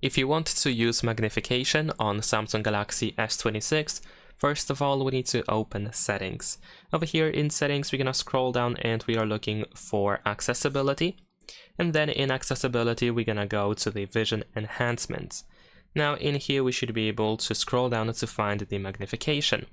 If you want to use magnification on Samsung Galaxy S26, first of all we need to open settings. Over here in settings we're gonna scroll down and we are looking for accessibility. And then in accessibility we're gonna go to the vision enhancements. Now in here we should be able to scroll down to find the magnification.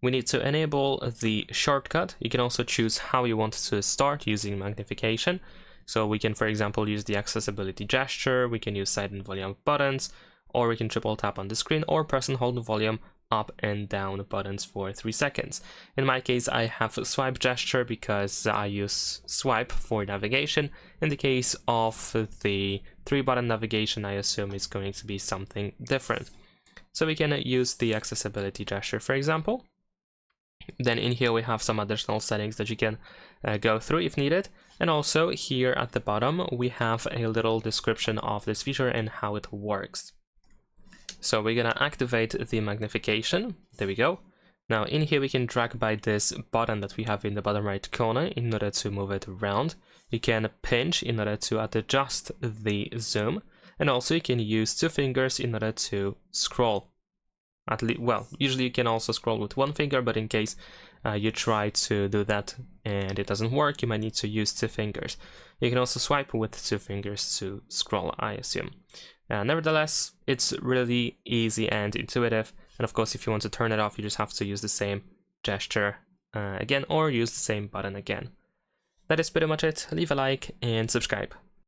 We need to enable the shortcut. You can also choose how you want to start using magnification. So we can, for example, use the accessibility gesture, we can use side and volume buttons, or we can triple tap on the screen or press and hold the volume up and down buttons for 3 seconds. In my case, I have a swipe gesture because I use swipe for navigation. In the case of the 3-button navigation, I assume it's going to be something different. So we can use the accessibility gesture, for example. Then in here we have some additional settings that you can go through if needed. And also here at the bottom we have a little description of this feature and how it works. So we're gonna activate the magnification. There we go. Now in here we can drag by this button that we have in the bottom right corner in order to move it around. You can pinch in order to adjust the zoom, and also you can use 2 fingers in order to scroll. Well, usually you can also scroll with 1 finger, but in case you try to do that and it doesn't work, you might need to use 2 fingers. You can also swipe with 2 fingers to scroll, I assume. Nevertheless, it's really easy and intuitive, and of course if you want to turn it off, you just have to use the same gesture again, or use the same button again. That is pretty much it. Leave a like and subscribe.